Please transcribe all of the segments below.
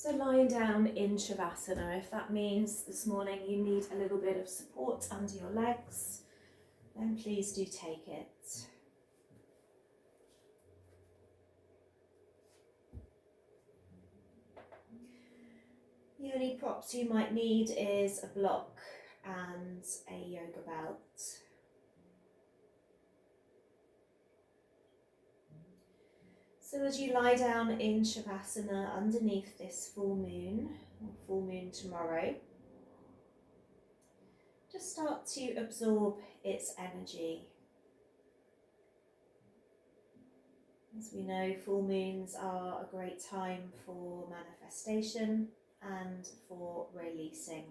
So lying down in Shavasana, if that means this morning you need a little bit of support under your legs, then please do take it. The only props you might need is a block and a yoga belt. So as you lie down in Shavasana underneath this full moon, or full moon tomorrow, just start to absorb its energy. As we know, full moons are a great time for manifestation and for releasing.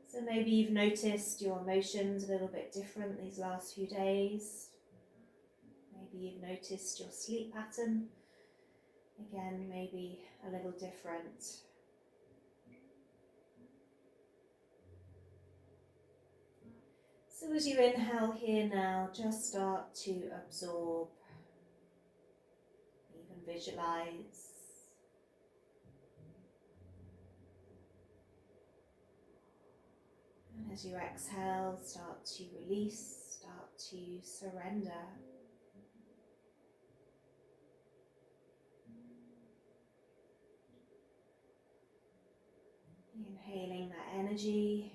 So maybe you've noticed your emotions a little bit different these last few days. Maybe you've noticed your sleep pattern, again, maybe a little different. So as you inhale here now, just start to absorb, even visualize. And as you exhale, start to release, start to surrender. Inhaling that energy,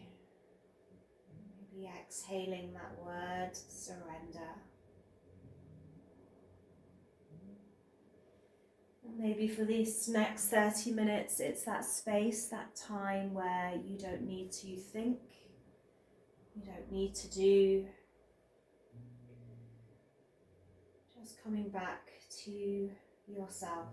maybe exhaling that word, surrender. And maybe for these next 30 minutes, it's that space, that time where you don't need to think, you don't need to do. Just coming back to yourself.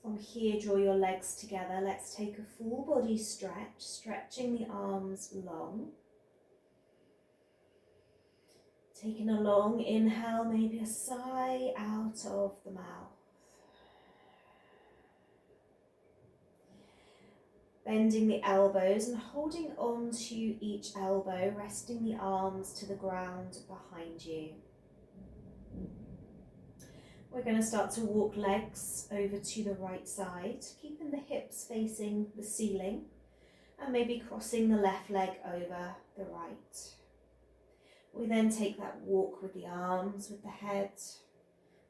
From here, draw your legs together. Let's take a full body stretch, stretching the arms long. Taking a long inhale, maybe a sigh out of the mouth. Bending the elbows and holding on to each elbow, resting the arms to the ground behind you. We're going to start to walk legs over to the right side, keeping the hips facing the ceiling and maybe crossing the left leg over the right. We then take that walk with the arms, with the head.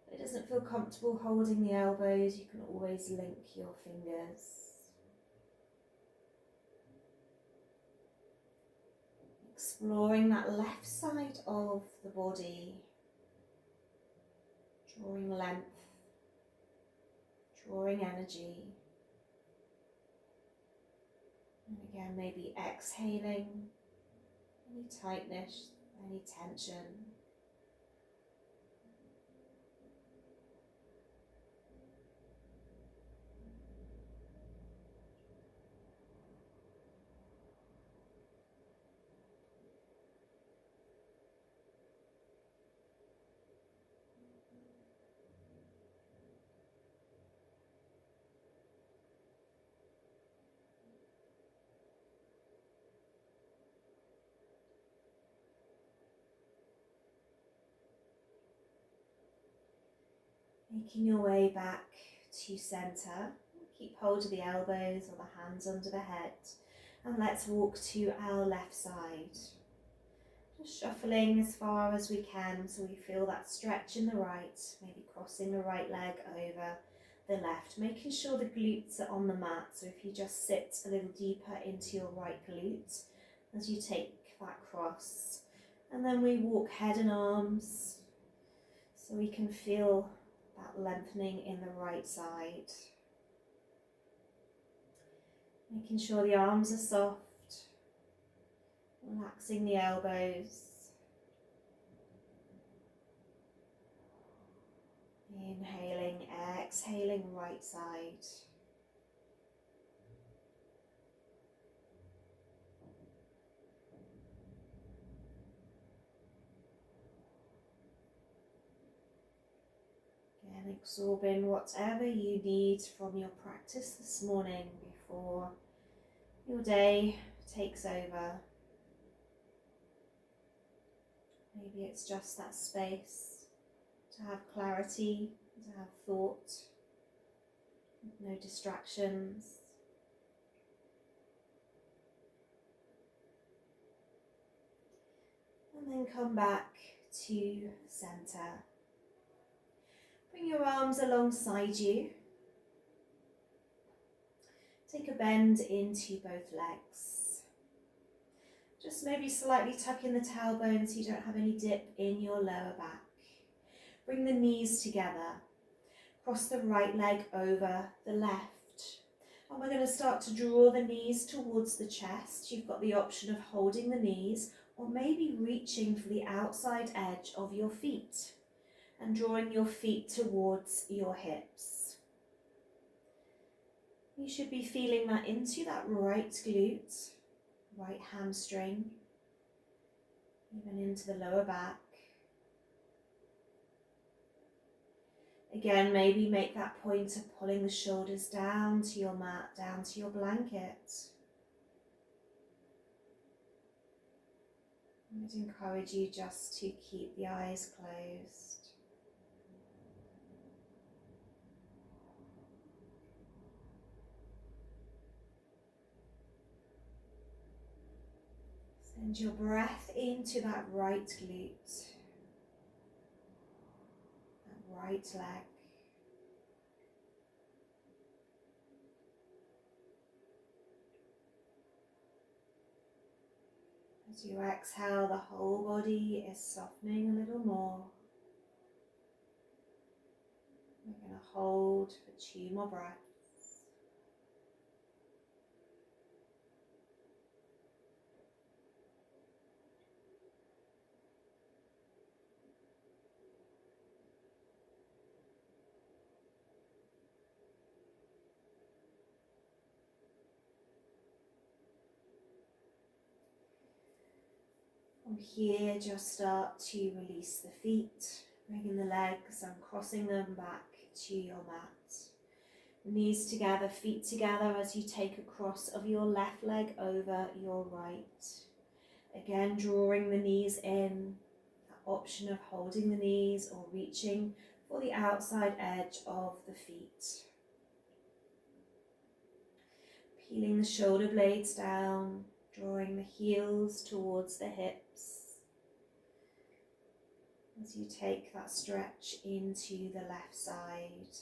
If it doesn't feel comfortable holding the elbows, you can always link your fingers. Exploring that left side of the body. Drawing length, drawing energy. And again, maybe exhaling any tightness, any tension. Making your way back to centre. Keep hold of the elbows or the hands under the head. And let's walk to our left side. Just shuffling as far as we can so we feel that stretch in the right, maybe crossing the right leg over the left, making sure the glutes are on the mat. So if you just sit a little deeper into your right glute as you take that cross. And then we walk head and arms so we can feel that lengthening in the right side. Making sure the arms are soft, relaxing the elbows. Inhaling, exhaling right side. Again, absorbing whatever you need from your practice this morning before your day takes over. Maybe it's just that space to have clarity, to have thought, no distractions. And then come back to center. Bring your arms alongside you. Take a bend into both legs. Just maybe slightly tuck in the tailbone so you don't have any dip in your lower back. Bring the knees together. Cross the right leg over the left. And we're going to start to draw the knees towards the chest. You've got the option of holding the knees or maybe reaching for the outside edge of your feet and drawing your feet towards your hips. You should be feeling that into that right glute, right hamstring, even into the lower back. Again, maybe make that point of pulling the shoulders down to your mat, down to your blanket. I would encourage you just to keep the eyes closed. Send your breath into that right glute, that right leg. As you exhale, the whole body is softening a little more. We're going to hold for 2 more breaths. From here, just start to release the feet, bringing the legs and crossing them back to your mat. Knees together, feet together as you take a cross of your left leg over your right. Again, drawing the knees in, that option of holding the knees or reaching for the outside edge of the feet. Peeling the shoulder blades down, drawing the heels towards the hips as you take that stretch into the left side.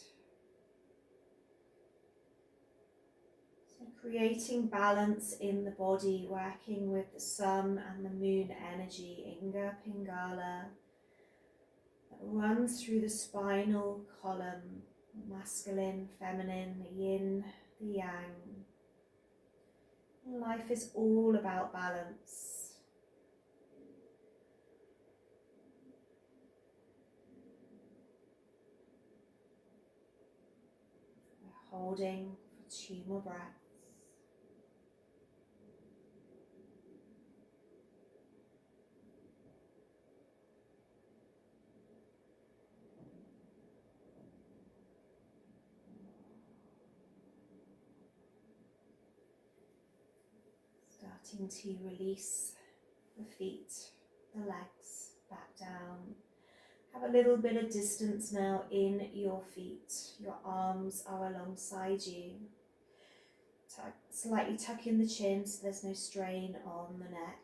So creating balance in the body, working with the sun and the moon energy, Inga Pingala, that runs through the spinal column, masculine, feminine, the yin, the yang. Life is all about balance. We're holding for 2 more breaths. Starting to release the feet, the legs back down. Have a little bit of distance now in your feet. Your arms are alongside you. Slightly tuck in the chin so there's no strain on the neck.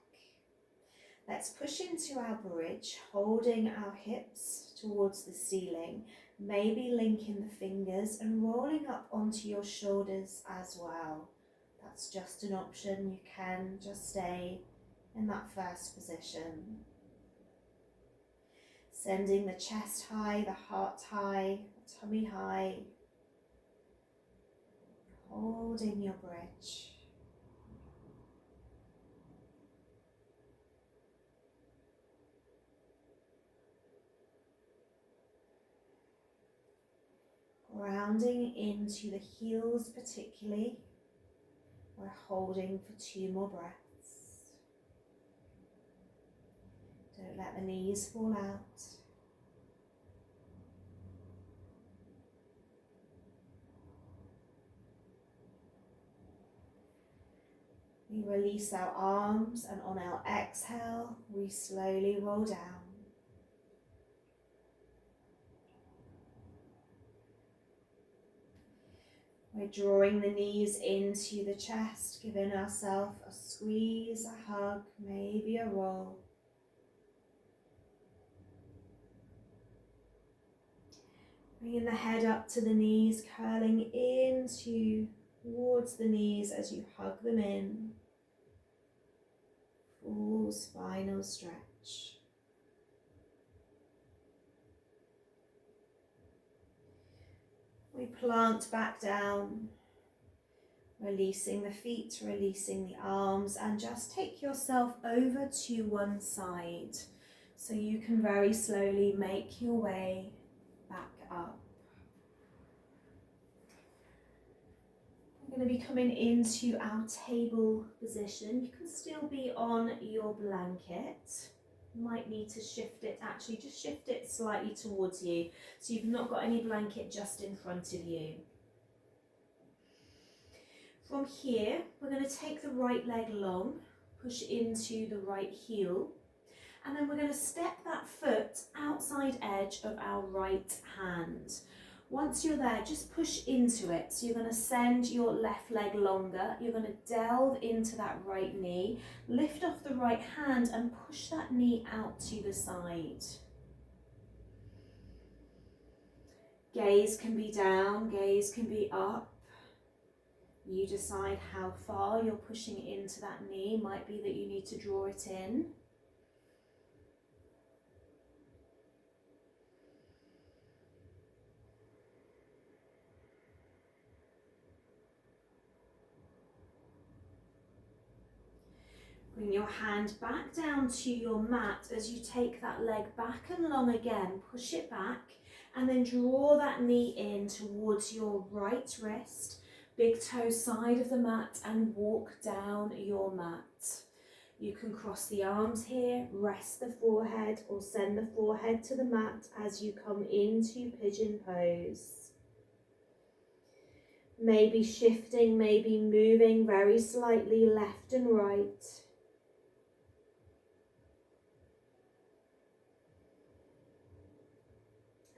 Let's push into our bridge, holding our hips towards the ceiling. Maybe linking the fingers and rolling up onto your shoulders as well. That's just an option. You can just stay in that first position. Sending the chest high, the heart high, the tummy high. Holding your bridge. Grounding into the heels particularly. We're holding for 2 more breaths. Don't let the knees fall out. We release our arms, and on our exhale, we slowly roll down. We're drawing the knees into the chest, giving ourselves a squeeze, a hug, maybe a roll. Bringing the head up to the knees, curling into towards the knees as you hug them in. Full spinal stretch. We plant back down, releasing the feet, releasing the arms, and just take yourself over to one side so you can very slowly make your way back up. We're going to be coming into our table position. You can still be on your blanket. You might need to shift it, actually just shift it slightly towards you so you've not got any blanket just in front of you. From here, we're going to take the right leg long, push into the right heel, and then we're going to step that foot outside edge of our right hand. Once you're there, just push into it. So you're going to send your left leg longer. You're going to delve into that right knee, lift off the right hand and push that knee out to the side. Gaze can be down, gaze can be up. You decide how far you're pushing into that knee. Might be that you need to draw it in. Bring your hand back down to your mat as you take that leg back and long again. Push it back and then draw that knee in towards your right wrist, big toe side of the mat, and walk down your mat. You can cross the arms here, rest the forehead, or send the forehead to the mat as you come into pigeon pose. Maybe shifting, maybe moving very slightly left and right.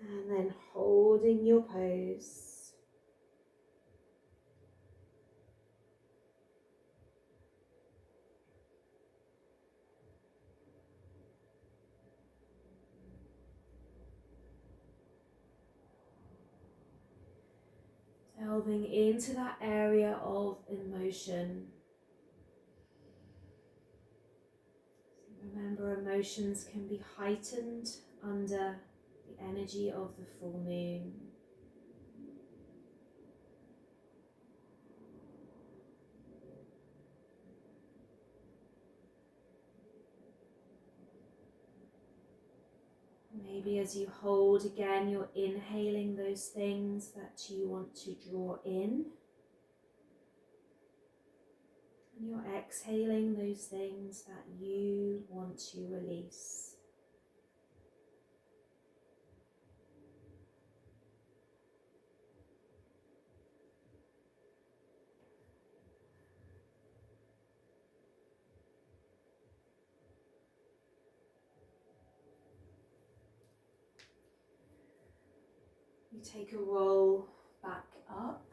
And then holding your pose. Delving into that area of emotion. Remember, emotions can be heightened under the energy of the full moon. Maybe as you hold again, you're inhaling those things that you want to draw in. And you're exhaling those things that you want to release. You take a roll back up,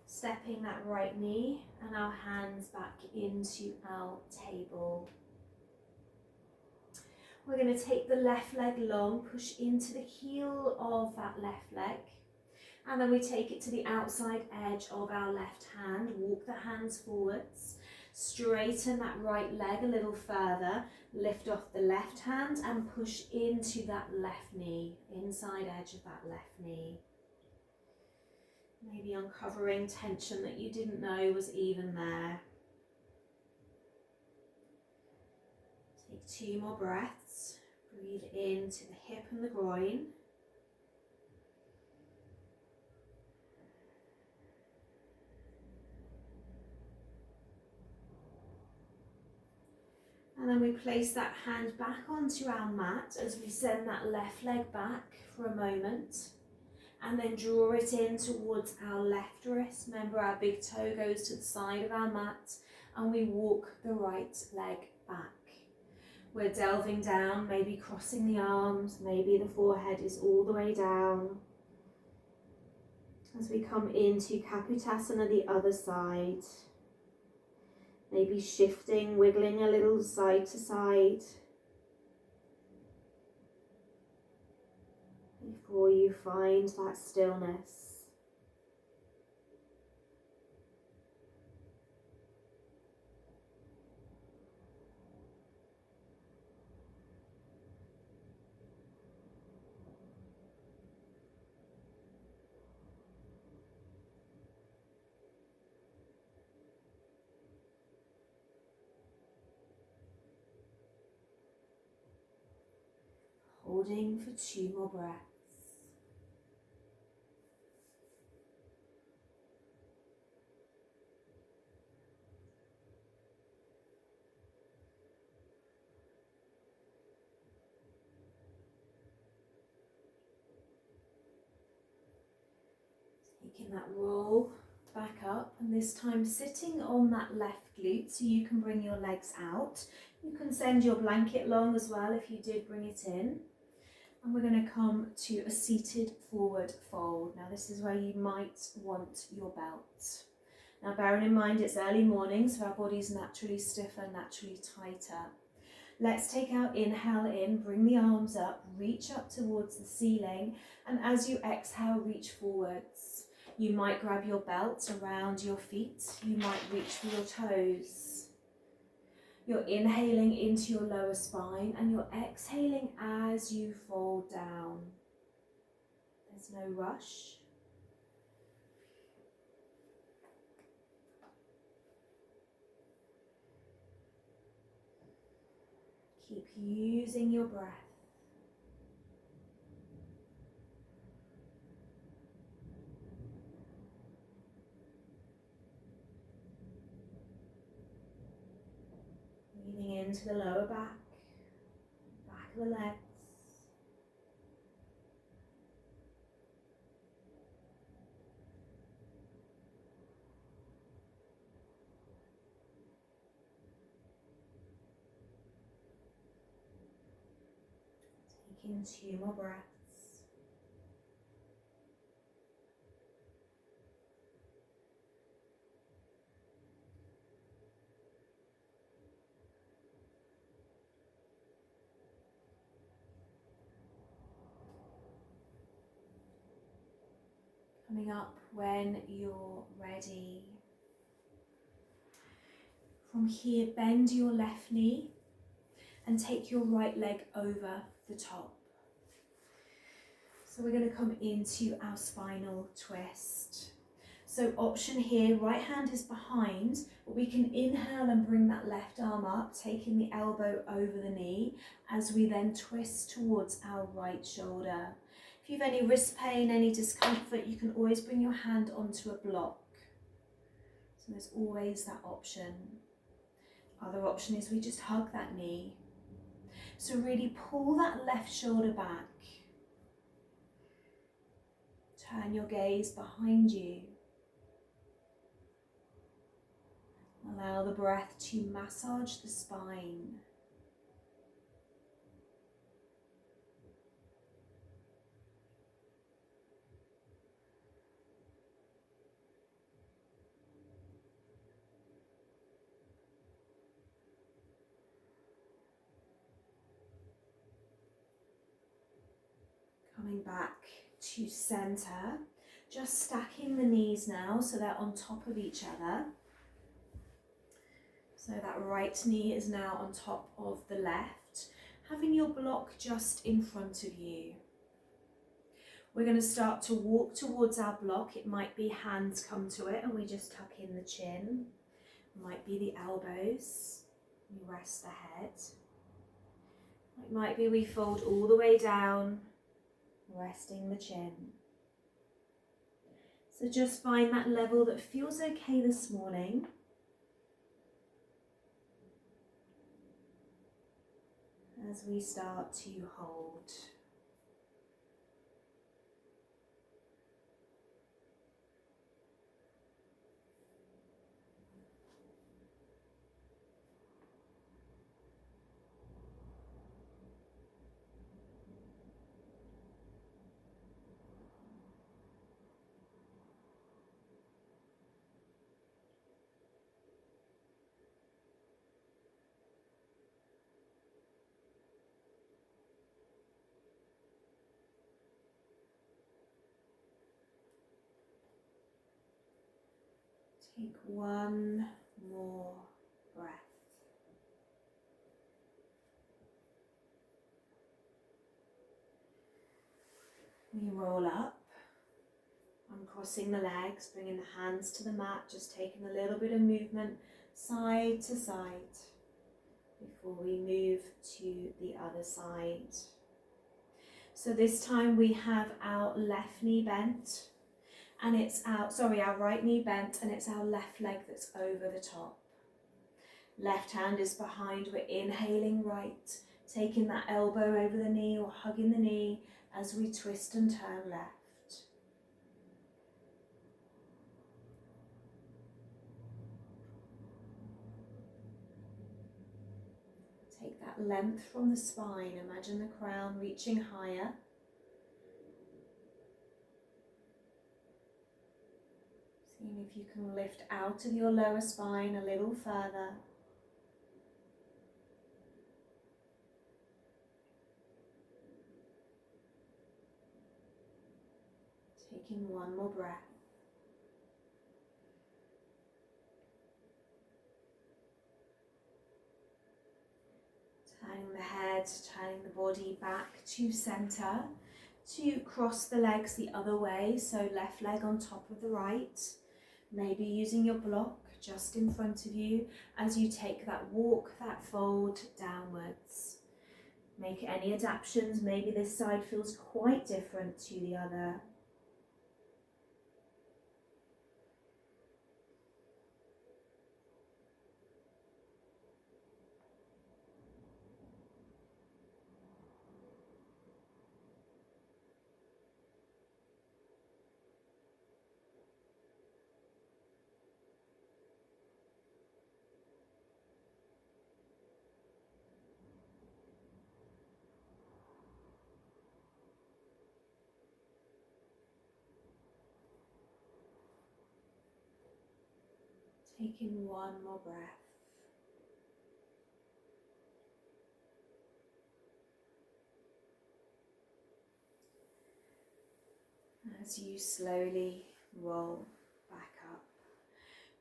stepping that right knee and our hands back into our table. We're going to take the left leg long, push into the heel of that left leg, and then we take it to the outside edge of our left hand, walk the hands forwards, straighten that right leg a little further, lift off the left hand and push into that left knee, inside edge of that left knee. Maybe uncovering tension that you didn't know was even there. Take 2 more breaths. Breathe into the hip and the groin. And then we place that hand back onto our mat as we send that left leg back for a moment. And then draw it in towards our left wrist. Remember, our big toe goes to the side of our mat. and we walk the right leg back. We're delving down, maybe crossing the arms, maybe the forehead is all the way down. As we come into Kapotasana, the other side, maybe shifting, wiggling a little side to side before you find that stillness. Holding for 2 more breaths. Taking that roll back up, and this time sitting on that left glute so you can bring your legs out. You can send your blanket long as well if you did bring it in. And we're going to come to a seated forward fold. Now this is where you might want your belt. Now bearing in mind it's early morning, so our body's naturally stiffer, naturally tighter. Let's take our inhale in, bring the arms up, reach up towards the ceiling, and as you exhale, reach forwards. You might grab your belt around your feet, you might reach for your toes. You're inhaling into your lower spine and you're exhaling as you fold down. There's no rush. Keep using your breath. Breathing into the lower back, back of the legs. Taking 2 more breaths. Coming up when you're ready. From here, bend your left knee and take your right leg over the top. So we're going to come into our spinal twist. So option here, right hand is behind, but we can inhale and bring that left arm up, taking the elbow over the knee as we then twist towards our right shoulder. If you have any wrist pain, any discomfort, you can always bring your hand onto a block. So there's always that option. Other option is we just hug that knee. So really pull that left shoulder back. Turn your gaze behind you. Allow the breath to massage the spine. Coming back to center, just stacking the knees now so they're on top of each other. So that right knee is now on top of the left, having your block just in front of you. We're going to start to walk towards our block. It might be hands come to it and we just tuck in the chin. It might be the elbows, we rest the head. It might be we fold all the way down, resting the chin. So just find that level that feels okay this morning. As we start to hold. Take one more breath. We roll up, uncrossing the legs, bringing the hands to the mat, just taking a little bit of movement side to side before we move to the other side. So this time we have our left knee bent, and it's our right knee bent, and it's our left leg that's over the top. Left hand is behind, we're inhaling right, taking that elbow over the knee or hugging the knee as we twist and turn left. Take that length from the spine, imagine the crown reaching higher. Seeing if you can lift out of your lower spine a little further. Taking one more breath. Turning the head, turning the body back to center, to cross the legs the other way, so left leg on top of the right. Maybe using your block just in front of you as you take that walk, that fold downwards. Make any adaptations, maybe this side feels quite different to the other. Taking one more breath. As you slowly roll back up.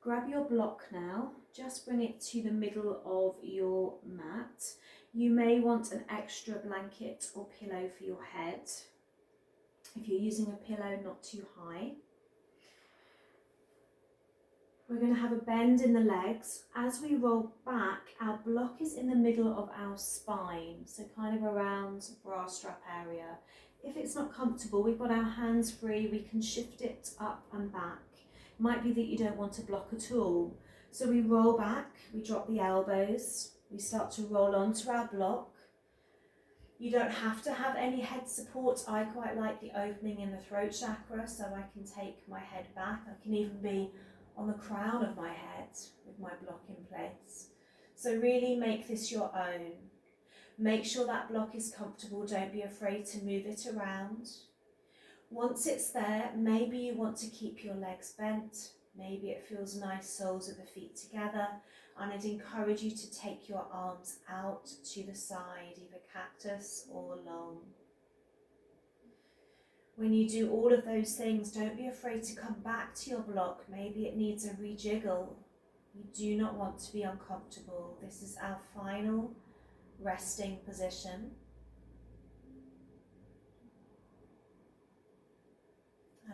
Grab your block now, just bring it to the middle of your mat. You may want an extra blanket or pillow for your head. If you're using a pillow, not too high. We're going to have a bend in the legs. As we roll back, our block is in the middle of our spine, so kind of around bra strap area. If it's not comfortable, we've got our hands free, we can shift it up and back. It might be that you don't want to block at all. So we roll back, we drop the elbows, we start to roll onto our block. You don't have to have any head support. I quite like the opening in the throat chakra, so I can take my head back. I can even be on the crown of my head with my block in place. So really make this your own. Make sure that block is comfortable. Don't be afraid to move it around. Once it's there, maybe you want to keep your legs bent. Maybe it feels nice, soles of the feet together. And I'd encourage you to take your arms out to the side, either cactus or long. When you do all of those things, don't be afraid to come back to your block. Maybe it needs a rejiggle. You do not want to be uncomfortable. This is our final resting position.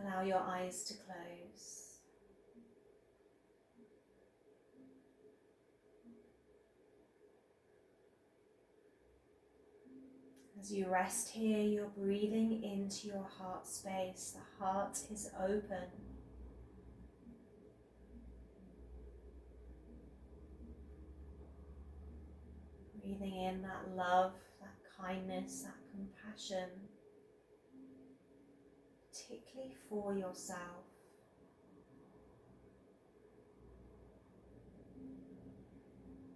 Allow your eyes to close. As you rest here, you're breathing into your heart space. The heart is open. Breathing in that love, that kindness, that compassion, particularly for yourself.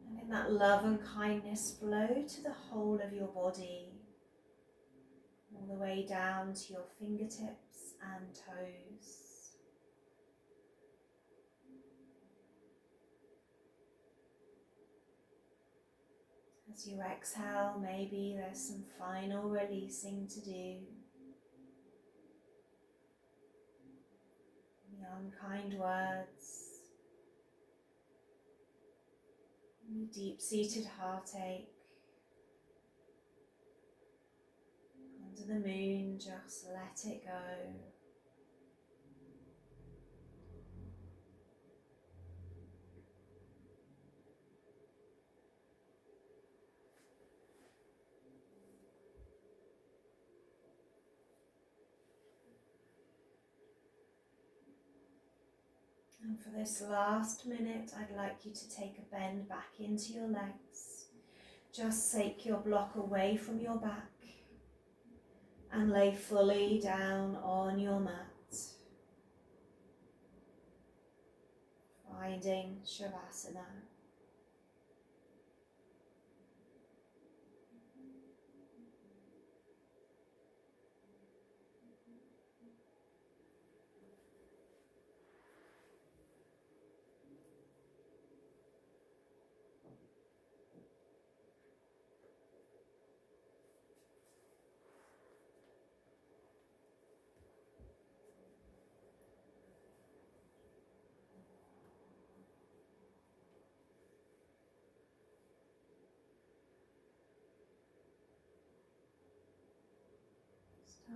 And in that love and kindness, flow to the whole of your body, all the way down to your fingertips and toes. As you exhale, maybe there's some final releasing to do. The unkind words, Any deep-seated heartache under the moon, just let it go. And for this last minute, I'd like you to take a bend back into your legs. Just take your block away from your back and lay fully down on your mat, finding Shavasana.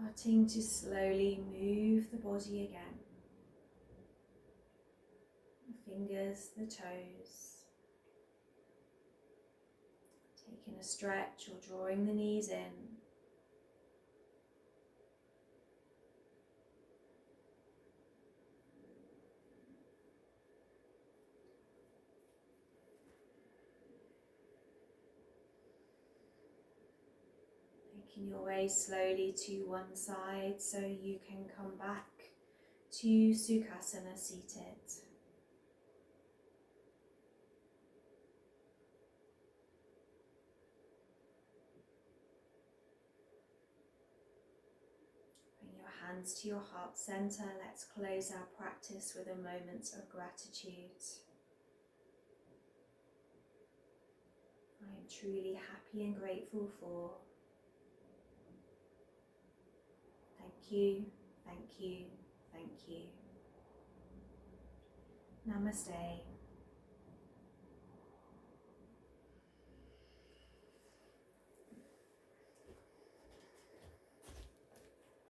Starting to slowly move the body again. The fingers, the toes. Taking a stretch or drawing the knees in. Making your way slowly to one side so you can come back to Sukhasana seated. Bring your hands to your heart center. Let's close our practice with a moment of gratitude. I am truly happy and grateful for. Thank you, thank you, thank you. Namaste.